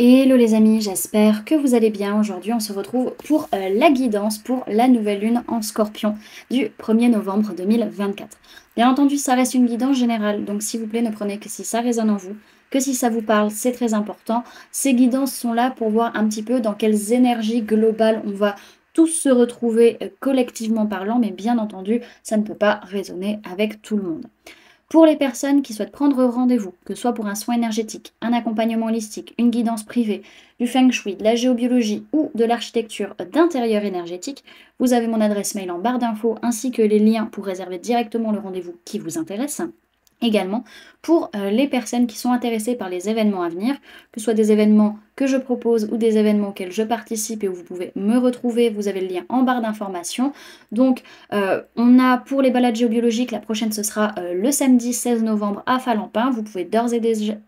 Hello les amis, j'espère que vous allez bien. Aujourd'hui, on se retrouve pour la guidance pour la nouvelle lune en Scorpion du 1er novembre 2024. Bien entendu, ça reste une guidance générale, donc s'il vous plaît, ne prenez que si ça résonne en vous, que si ça vous parle, c'est très important. Ces guidances sont là pour voir un petit peu dans quelles énergies globales on va tous se retrouver collectivement parlant, mais bien entendu, ça ne peut pas résonner avec tout le monde. Pour les personnes qui souhaitent prendre rendez-vous, que ce soit pour un soin énergétique, un accompagnement holistique, une guidance privée, du feng shui, de la géobiologie ou de l'architecture d'intérieur énergétique, vous avez mon adresse mail en barre d'infos ainsi que les liens pour réserver directement le rendez-vous qui vous intéresse. Également, pour les personnes qui sont intéressées par les événements à venir, que ce soit des événements que je propose ou des événements auxquels je participe et où vous pouvez me retrouver, vous avez le lien en barre d'informations. Donc, on a pour les balades géobiologiques, la prochaine ce sera le samedi 16 novembre à Falampin. Vous pouvez d'ores et déjà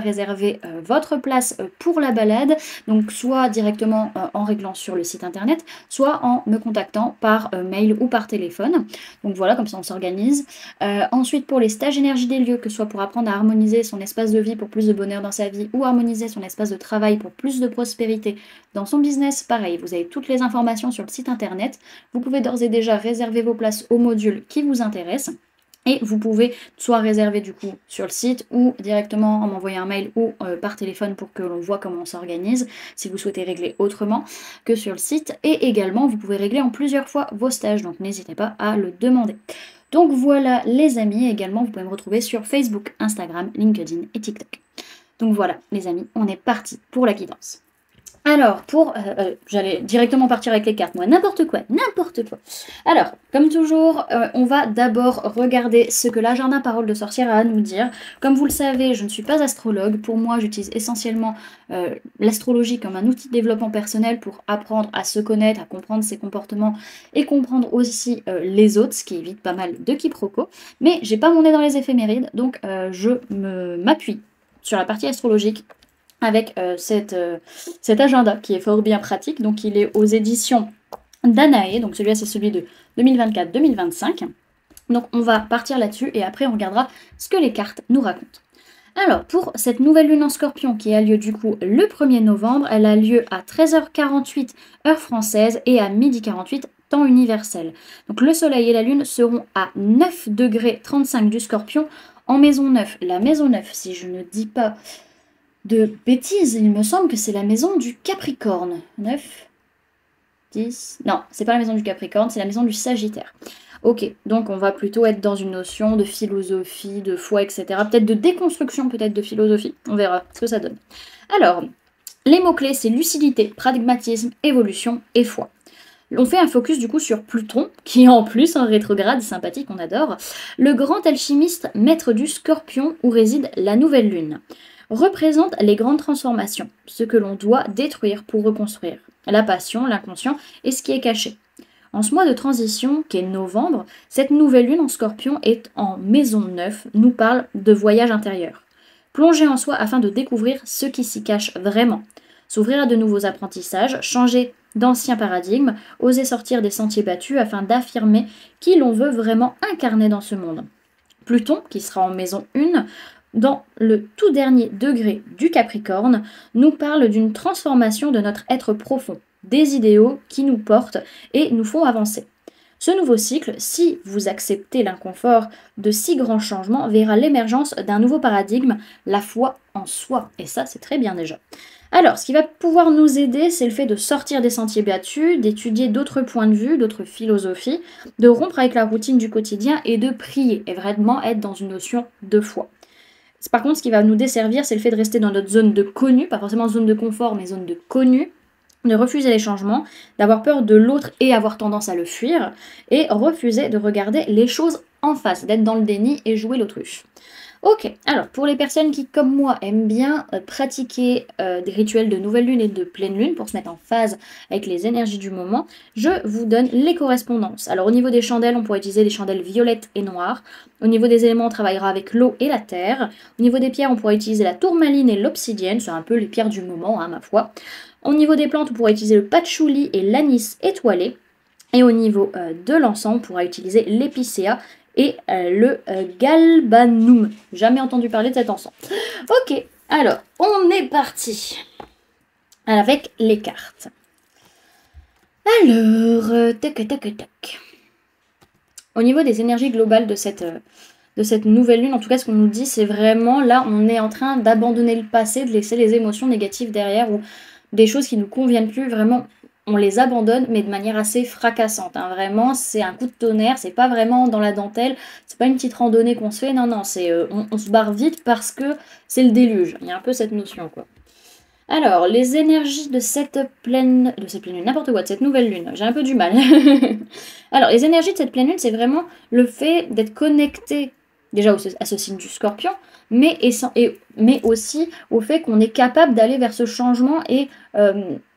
réserver votre place pour la balade, donc soit directement en réglant sur le site internet, soit en me contactant par mail ou par téléphone. Donc voilà, comme ça on s'organise. Ensuite, pour les stages énergie des lieux, que ce soit pour apprendre à harmoniser son espace de vie pour plus de bonheur dans sa vie ou harmoniser son espace de travail pour plus de prospérité dans son business, pareil, vous avez toutes les informations sur le site internet. Vous pouvez d'ores et déjà réserver vos places au module qui vous intéresse. Et vous pouvez soit réserver du coup sur le site ou directement en m'envoyant un mail ou par téléphone pour que l'on voit comment on s'organise si vous souhaitez régler autrement que sur le site. Et également, vous pouvez régler en plusieurs fois vos stages, donc n'hésitez pas à le demander. Donc voilà les amis, également vous pouvez me retrouver sur Facebook, Instagram, LinkedIn et TikTok. Donc voilà les amis, on est parti pour la guidance. Alors, j'allais directement partir avec les cartes, moi, n'importe quoi, n'importe quoi. Alors, comme toujours, on va d'abord regarder ce que l'agenda Parole de Sorcière a à nous dire. Comme vous le savez, je ne suis pas astrologue. Pour moi, j'utilise essentiellement l'astrologie comme un outil de développement personnel pour apprendre à se connaître, à comprendre ses comportements et comprendre aussi les autres, ce qui évite pas mal de quiproquos. Mais j'ai pas mon nez dans les éphémérides, donc je m'appuie sur la partie astrologique avec cet agenda qui est fort bien pratique. Donc il est aux éditions Danae, donc celui-là c'est celui de 2024-2025. Donc on va partir là-dessus et après on regardera ce que les cartes nous racontent. Alors pour cette nouvelle lune en Scorpion qui a lieu du coup le 1er novembre, elle a lieu à 13h48 heure française et à 12h48 temps universel. Donc le soleil et la lune seront à 9 degrés 35 du Scorpion en maison 9. La maison 9, si je ne dis pas de bêtises, il me semble que c'est la maison du Capricorne. 9, 10... Non, c'est pas la maison du Capricorne, c'est la maison du Sagittaire. Ok, donc on va plutôt être dans une notion de philosophie, de foi, etc. Peut-être de déconstruction, peut-être de philosophie. On verra ce que ça donne. Alors, les mots-clés, c'est lucidité, pragmatisme, évolution et foi. On fait un focus du coup sur Pluton, qui est en plus en rétrograde, sympathique, on adore. Le grand alchimiste, maître du Scorpion, où réside la nouvelle lune, représente les grandes transformations, ce que l'on doit détruire pour reconstruire, la passion, l'inconscient et ce qui est caché. En ce mois de transition, qui est novembre, cette nouvelle lune en Scorpion est en maison 9, nous parle de voyage intérieur. Plonger en soi afin de découvrir ce qui s'y cache vraiment. S'ouvrir à de nouveaux apprentissages, changer d'anciens paradigmes, oser sortir des sentiers battus afin d'affirmer qui l'on veut vraiment incarner dans ce monde. Pluton, qui sera en maison 1, dans le tout dernier degré du Capricorne, nous parle d'une transformation de notre être profond, des idéaux qui nous portent et nous font avancer. Ce nouveau cycle, si vous acceptez l'inconfort de si grands changements, verra l'émergence d'un nouveau paradigme, la foi en soi. Et ça, c'est très bien déjà. Alors, ce qui va pouvoir nous aider, c'est le fait de sortir des sentiers battus, d'étudier d'autres points de vue, d'autres philosophies, de rompre avec la routine du quotidien et de prier, et vraiment être dans une notion de foi. Par contre, ce qui va nous desservir, c'est le fait de rester dans notre zone de connu, pas forcément zone de confort, mais zone de connu, de refuser les changements, d'avoir peur de l'autre et avoir tendance à le fuir, et refuser de regarder les choses en face, d'être dans le déni et jouer l'autruche. Ok, alors pour les personnes qui, comme moi, aiment bien pratiquer des rituels de nouvelle lune et de pleine lune pour se mettre en phase avec les énergies du moment, je vous donne les correspondances. Alors au niveau des chandelles, on pourra utiliser des chandelles violettes et noires. Au niveau des éléments, on travaillera avec l'eau et la terre. Au niveau des pierres, on pourra utiliser la tourmaline et l'obsidienne, c'est un peu les pierres du moment, hein, ma foi. Au niveau des plantes, on pourra utiliser le patchouli et l'anis étoilé. Et au niveau de l'encens, on pourra utiliser l'épicéa et le galbanum. Jamais entendu parler de cet encens. Ok, alors, on est parti avec les cartes. Alors, tac, tac, tac. Au niveau des énergies globales de cette nouvelle lune, en tout cas, ce qu'on nous dit, c'est vraiment, là, on est en train d'abandonner le passé, de laisser les émotions négatives derrière, ou des choses qui ne nous conviennent plus, vraiment, on les abandonne, mais de manière assez fracassante, hein. Vraiment, c'est un coup de tonnerre, c'est pas vraiment dans la dentelle, c'est pas une petite randonnée qu'on se fait, non, non, c'est on se barre vite parce que c'est le déluge. Il y a un peu cette notion, quoi. Alors, les énergies de cette pleine lune, n'importe quoi, de cette nouvelle lune, j'ai un peu du mal. Alors, les énergies de cette pleine lune, c'est vraiment le fait d'être connecté déjà à ce signe du Scorpion, mais aussi au fait qu'on est capable d'aller vers ce changement et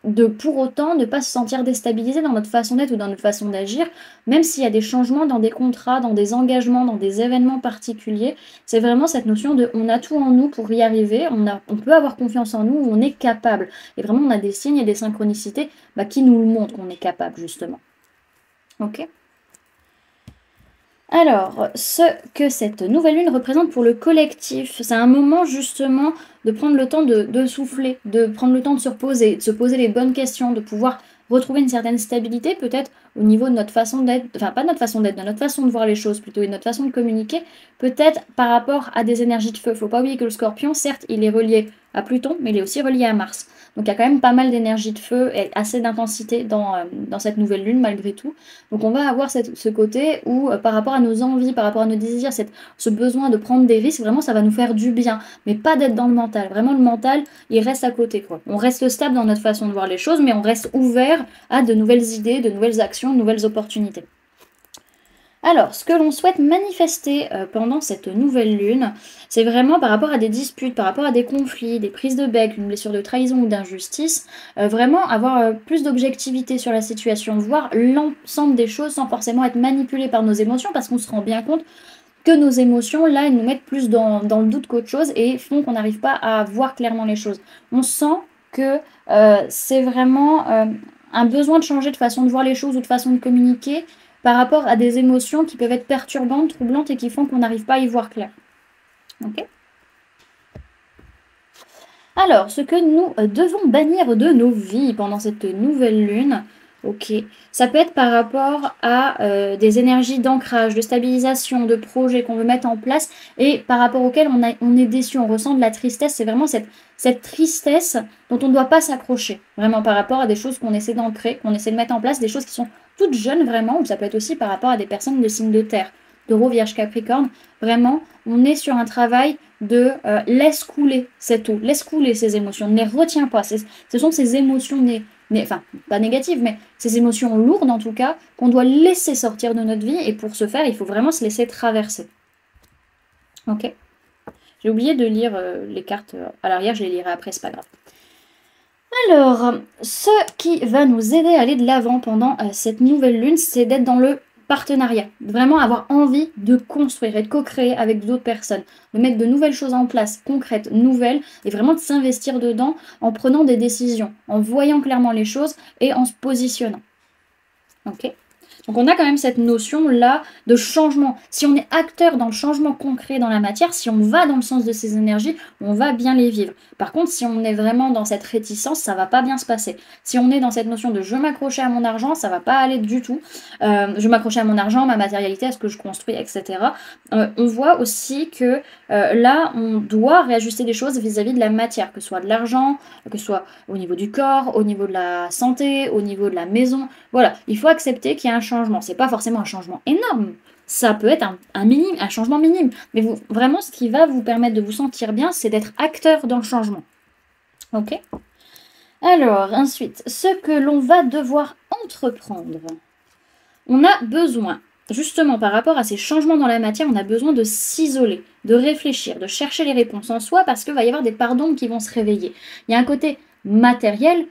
de pour autant ne pas se sentir déstabilisé dans notre façon d'être ou dans notre façon d'agir, même s'il y a des changements dans des contrats, dans des engagements, dans des événements particuliers. C'est vraiment cette notion de on a tout en nous pour y arriver, on peut avoir confiance en nous, on est capable. Et vraiment, on a des signes et des synchronicités qui nous le montrent qu'on est capable, justement. Ok ? Alors, ce que cette nouvelle lune représente pour le collectif, c'est un moment justement de prendre le temps de souffler, de prendre le temps de se reposer, de se poser les bonnes questions, de pouvoir retrouver une certaine stabilité peut-être au niveau de notre façon d'être, enfin pas de notre façon d'être, de notre façon de voir les choses plutôt et de notre façon de communiquer, peut-être par rapport à des énergies de feu. Faut pas oublier que le Scorpion, certes, il est relié à Pluton, mais il est aussi relié à Mars. Donc il y a quand même pas mal d'énergie de feu et assez d'intensité dans cette nouvelle lune malgré tout. Donc on va avoir ce côté où par rapport à nos envies, par rapport à nos désirs, ce besoin de prendre des risques, vraiment ça va nous faire du bien, mais pas d'être dans le mental. Vraiment le mental, il reste à côté, quoi. On reste stable dans notre façon de voir les choses, mais on reste ouvert à de nouvelles idées, de nouvelles actions, de nouvelles opportunités. Alors, ce que l'on souhaite manifester pendant cette nouvelle lune, c'est vraiment par rapport à des disputes, par rapport à des conflits, des prises de bec, une blessure de trahison ou d'injustice, vraiment avoir plus d'objectivité sur la situation, voir l'ensemble des choses sans forcément être manipulé par nos émotions, parce qu'on se rend bien compte que nos émotions, là, elles nous mettent plus dans le doute qu'autre chose et font qu'on n'arrive pas à voir clairement les choses. On sent que c'est vraiment un besoin de changer de façon de voir les choses ou de façon de communiquer par rapport à des émotions qui peuvent être perturbantes, troublantes et qui font qu'on n'arrive pas à y voir clair. Ok ? Alors, ce que nous devons bannir de nos vies pendant cette nouvelle lune, ok, ça peut être par rapport à des énergies d'ancrage, de stabilisation, de projets qu'on veut mettre en place et par rapport auxquels on est déçu, on ressent de la tristesse. C'est vraiment cette tristesse dont on ne doit pas s'accrocher, vraiment par rapport à des choses qu'on essaie d'ancrer, qu'on essaie de mettre en place, des choses qui sont toutes jeunes vraiment, ou ça peut être aussi par rapport à des personnes de signe de terre, Taureau, Vierge, Capricorne. Vraiment, on est sur un travail de laisse couler cette eau, laisse couler ces émotions, ne les retiens pas. Ce sont ces émotions, enfin, pas négatives, mais ces émotions lourdes en tout cas, qu'on doit laisser sortir de notre vie. Et pour ce faire, il faut vraiment se laisser traverser. Ok ? J'ai oublié de lire les cartes à l'arrière, je les lirai après, c'est pas grave. Alors, ce qui va nous aider à aller de l'avant pendant cette nouvelle lune, c'est d'être dans le partenariat. Vraiment avoir envie de construire et de co-créer avec d'autres personnes, de mettre de nouvelles choses en place, concrètes, nouvelles, et vraiment de s'investir dedans en prenant des décisions, en voyant clairement les choses et en se positionnant. Ok ? Donc on a quand même cette notion-là de changement. Si on est acteur dans le changement concret dans la matière, si on va dans le sens de ces énergies, on va bien les vivre. Par contre, si on est vraiment dans cette réticence, ça va pas bien se passer. Si on est dans cette notion de je m'accrocher à mon argent, ça va pas aller du tout. Je m'accrocher à mon argent, ma matérialité, à ce que je construis, etc. On voit aussi que là, on doit réajuster des choses vis-à-vis de la matière, que ce soit de l'argent, que ce soit au niveau du corps, au niveau de la santé, au niveau de la maison. Voilà, il faut accepter qu'il y a un changement. C'est pas forcément un changement énorme. Ça peut être un changement minime. Mais vraiment, ce qui va vous permettre de vous sentir bien, c'est d'être acteur dans le changement. Ok ? Alors, ensuite, ce que l'on va devoir entreprendre. On a besoin, justement par rapport à ces changements dans la matière, on a besoin de s'isoler, de réfléchir, de chercher les réponses en soi parce qu'il va y avoir des parts d'ombre qui vont se réveiller. Il y a un côté matériel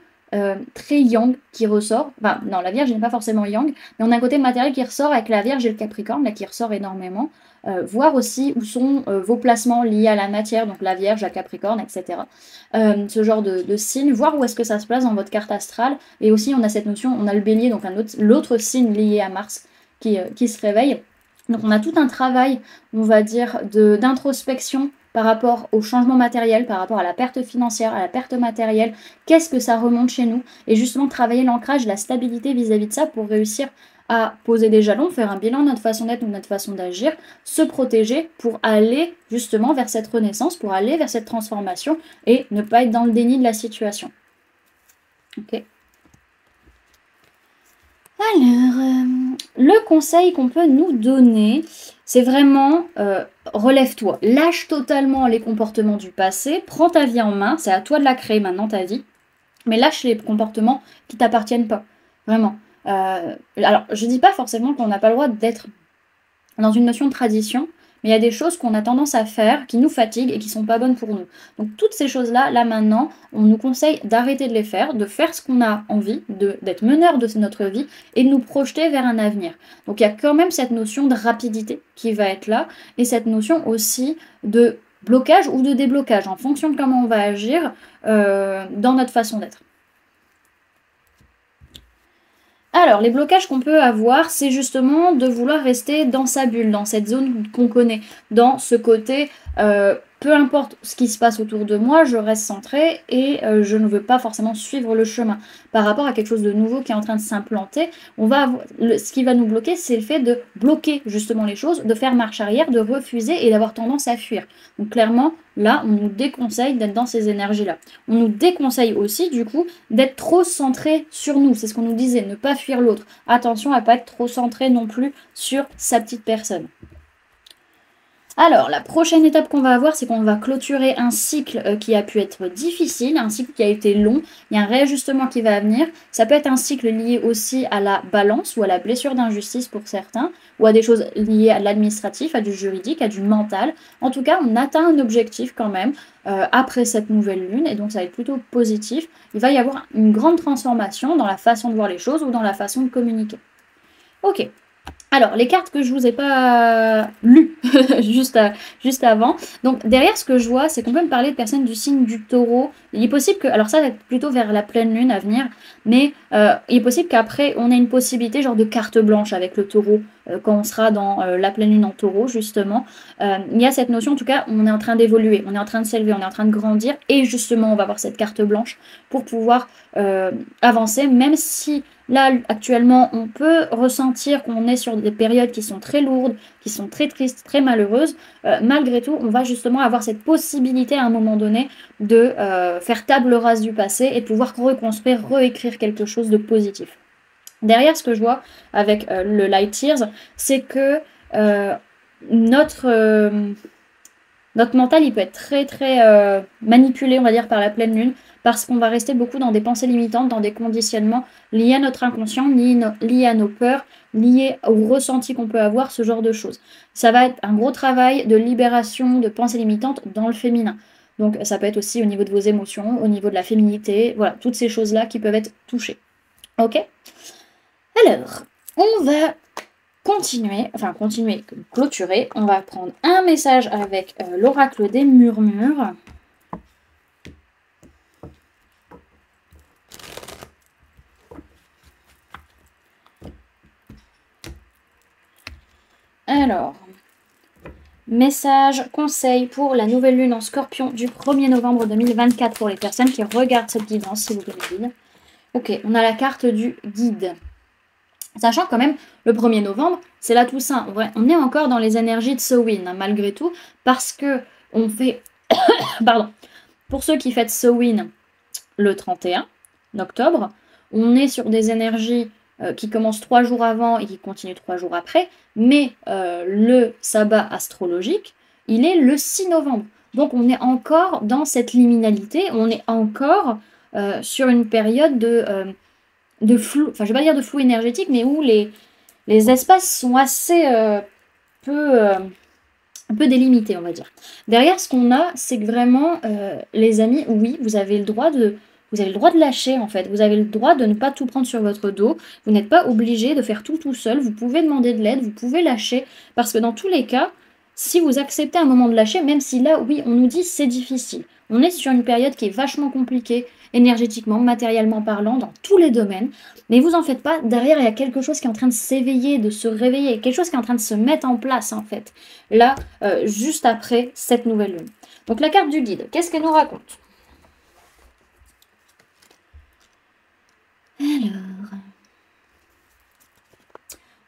très yang qui ressort. Enfin, non, la Vierge n'est pas forcément yang, mais on a un côté matériel qui ressort avec la Vierge et le Capricorne, là, qui ressort énormément. Voir aussi où sont vos placements liés à la matière, donc la Vierge, la Capricorne, etc. Ce genre de signes, voir où est-ce que ça se place dans votre carte astrale. Et aussi, on a cette notion, on a le Bélier, donc l'autre signe lié à Mars qui se réveille. Donc on a tout un travail, on va dire, d'introspection par rapport au changement matériel, par rapport à la perte financière, à la perte matérielle, qu'est-ce que ça remonte chez nous, et justement travailler l'ancrage, la stabilité vis-à-vis de ça pour réussir à poser des jalons, faire un bilan de notre façon d'être ou de notre façon d'agir, se protéger pour aller justement vers cette renaissance, pour aller vers cette transformation et ne pas être dans le déni de la situation. Ok. Alors, le conseil qu'on peut nous donner, c'est vraiment relève-toi, lâche totalement les comportements du passé, prends ta vie en main, c'est à toi de la créer maintenant ta vie, mais lâche les comportements qui t'appartiennent pas, vraiment. Alors, je dis pas forcément qu'on n'a pas le droit d'être dans une notion de tradition, mais il y a des choses qu'on a tendance à faire qui nous fatiguent et qui sont pas bonnes pour nous. Donc toutes ces choses-là, là maintenant, on nous conseille d'arrêter de les faire, de faire ce qu'on a envie, d'être meneur de notre vie et de nous projeter vers un avenir. Donc il y a quand même cette notion de rapidité qui va être là et cette notion aussi de blocage ou de déblocage en fonction de comment on va agir dans notre façon d'être. Alors, les blocages qu'on peut avoir, c'est justement de vouloir rester dans sa bulle, dans cette zone qu'on connaît, dans ce côté, peu importe ce qui se passe autour de moi, je reste centrée et je ne veux pas forcément suivre le chemin. Par rapport à quelque chose de nouveau qui est en train de s'implanter, ce qui va nous bloquer, c'est le fait de bloquer justement les choses, de faire marche arrière, de refuser et d'avoir tendance à fuir. Donc clairement, là, on nous déconseille d'être dans ces énergies-là. On nous déconseille aussi, du coup, d'être trop centré sur nous. C'est ce qu'on nous disait, ne pas fuir l'autre. Attention à ne pas être trop centré non plus sur sa petite personne. Alors, la prochaine étape qu'on va avoir, c'est qu'on va clôturer un cycle qui a pu être difficile, un cycle qui a été long. Il y a un réajustement qui va venir. Ça peut être un cycle lié aussi à la balance ou à la blessure d'injustice pour certains, ou à des choses liées à l'administratif, à du juridique, à du mental. En tout cas, on atteint un objectif quand même après cette nouvelle lune, et donc ça va être plutôt positif. Il va y avoir une grande transformation dans la façon de voir les choses ou dans la façon de communiquer. Ok. Alors, les cartes que je ne vous ai pas lues juste avant. Donc, derrière, ce que je vois, c'est qu'on peut me parler de personnes du signe du taureau. Il est possible que, alors ça va être plutôt vers la pleine lune à venir, mais il est possible qu'après, on ait une possibilité genre de carte blanche avec le taureau, quand on sera dans la pleine lune en taureau, justement. Il y a cette notion, en tout cas, on est en train d'évoluer, on est en train de s'élever, on est en train de grandir, et justement, on va avoir cette carte blanche pour pouvoir avancer, même si là, actuellement, on peut ressentir qu'on est sur des périodes qui sont très lourdes, qui sont très tristes, très malheureuses. Malgré tout, on va justement avoir cette possibilité à un moment donné de faire table rase du passé et de pouvoir reconstruire, réécrire quelque chose de positif. Derrière, ce que je vois avec le Light Tears, c'est que notre mental, il peut être très très manipulé, on va dire, par la pleine lune, parce qu'on va rester beaucoup dans des pensées limitantes, dans des conditionnements liés à notre inconscient, liés à nos peurs, liés au ressenti qu'on peut avoir, ce genre de choses. Ça va être un gros travail de libération de pensées limitantes dans le féminin. Donc ça peut être aussi au niveau de vos émotions, au niveau de la féminité, voilà, toutes ces choses-là qui peuvent être touchées. Ok ? Alors, on va clôturer. On va prendre un message avec l'oracle des murmures. Alors, message, conseil pour la nouvelle lune en Scorpion du 1er novembre 2024 pour les personnes qui regardent cette guidance, si vous voulez le guide. Ok, on a la carte du guide. Sachant quand même, le 1er novembre, c'est la Toussaint. On est encore dans les énergies de Samhain, hein, malgré tout, parce que on fait... Pardon. Pour ceux qui fêtent Samhain le 31 octobre, on est sur des énergies qui commencent 3 jours avant et qui continuent 3 jours après, mais le sabbat astrologique, il est le 6 novembre. Donc on est encore dans cette liminalité, on est encore sur une période de flou, enfin je vais pas dire de flou énergétique, mais où les espaces sont assez peu délimités, on va dire. Derrière, ce qu'on a, c'est que vraiment, les amis, oui, vous avez le droit de lâcher, en fait. Vous avez le droit de ne pas tout prendre sur votre dos. Vous n'êtes pas obligé de faire tout seul. Vous pouvez demander de l'aide, vous pouvez lâcher. Parce que dans tous les cas, Si vous acceptez un moment de lâcher, même si là, oui, on nous dit c'est difficile. On est sur une période qui est vachement compliquée, énergétiquement, matériellement parlant, dans tous les domaines. Mais vous en faites pas, derrière, il y a quelque chose qui est en train de s'éveiller, de se réveiller, quelque chose qui est en train de se mettre en place, en fait. Là, juste après cette nouvelle lune. Donc la carte du guide, qu'est-ce qu'elle nous raconte? Alors...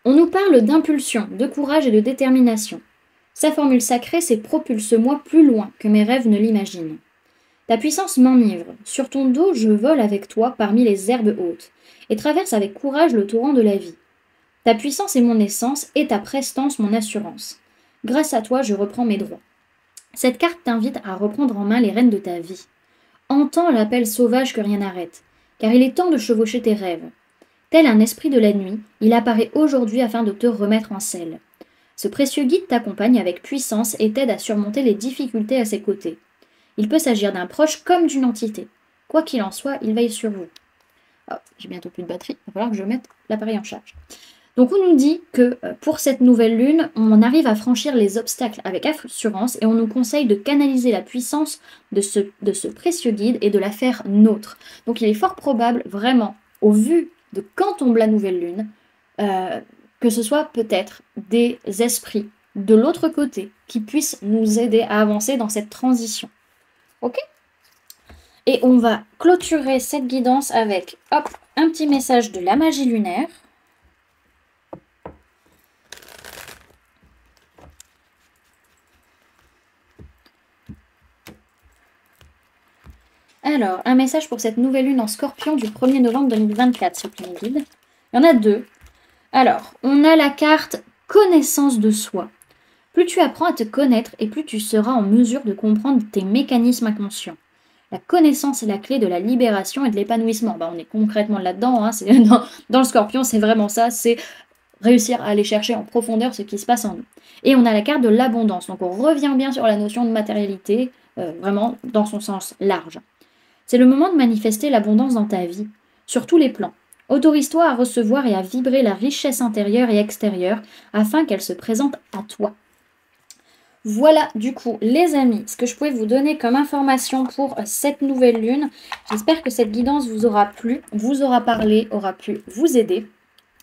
On nous parle d'impulsion, de courage et de détermination. Sa formule sacrée, c'est propulse-moi plus loin que mes rêves ne l'imaginent. Ta puissance m'enivre. Sur ton dos, je vole avec toi parmi les herbes hautes et traverse avec courage le torrent de la vie. Ta puissance est mon essence et ta prestance mon assurance. Grâce à toi, je reprends mes droits. Cette carte t'invite à reprendre en main les rênes de ta vie. Entends l'appel sauvage que rien n'arrête, car il est temps de chevaucher tes rêves. Tel un esprit de la nuit, il apparaît aujourd'hui afin de te remettre en selle. Ce précieux guide t'accompagne avec puissance et t'aide à surmonter les difficultés à ses côtés. Il peut s'agir d'un proche comme d'une entité. Quoi qu'il en soit, il veille sur vous. Oh, j'ai bientôt plus de batterie, il va falloir que je mette l'appareil en charge. Donc on nous dit que pour cette nouvelle lune, on arrive à franchir les obstacles avec assurance et on nous conseille de canaliser la puissance de ce précieux guide et de la faire nôtre. Donc il est fort probable, vraiment, au vu de quand tombe la nouvelle lune, que ce soit peut-être des esprits de l'autre côté qui puissent nous aider à avancer dans cette transition. Ok? Et on va clôturer cette guidance avec, hop, un petit message de la magie lunaire. Alors, un message pour cette nouvelle lune en Scorpion du 1er novembre 2024, s'il vous plaît, guide. Il y en a deux. Alors, on a la carte connaissance de soi. Plus tu apprends à te connaître et plus tu seras en mesure de comprendre tes mécanismes inconscients. La connaissance est la clé de la libération et de l'épanouissement. On est concrètement là-dedans, hein, dans le Scorpion, c'est vraiment ça, c'est réussir à aller chercher en profondeur ce qui se passe en nous. Et on a la carte de l'abondance, donc on revient bien sur la notion de matérialité, vraiment dans son sens large. C'est le moment de manifester l'abondance dans ta vie, sur tous les plans. Autorise-toi à recevoir et à vibrer la richesse intérieure et extérieure afin qu'elle se présente à toi. Voilà du coup les amis, ce que je pouvais vous donner comme information pour cette nouvelle lune. J'espère que cette guidance vous aura plu, vous aura parlé, aura pu vous aider.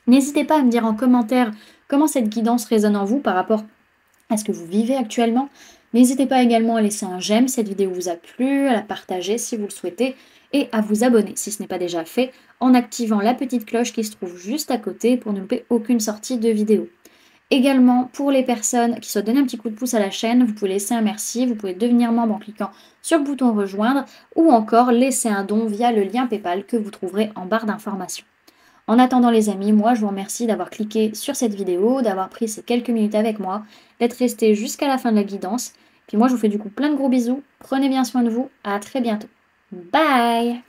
N'hésitez pas à me dire en commentaire comment cette guidance résonne en vous par rapport à ce que vous vivez actuellement. N'hésitez pas également à laisser un j'aime si cette vidéo vous a plu, à la partager si vous le souhaitez et à vous abonner si ce n'est pas déjà fait en activant la petite cloche qui se trouve juste à côté pour ne louper aucune sortie de vidéo. Également, pour les personnes qui souhaitent donner un petit coup de pouce à la chaîne, vous pouvez laisser un merci, vous pouvez devenir membre en cliquant sur le bouton rejoindre ou encore laisser un don via le lien PayPal que vous trouverez en barre d'informations. En attendant les amis, moi je vous remercie d'avoir cliqué sur cette vidéo, d'avoir pris ces quelques minutes avec moi, d'être resté jusqu'à la fin de la guidance. Puis moi je vous fais du coup plein de gros bisous, prenez bien soin de vous, à très bientôt. Bye!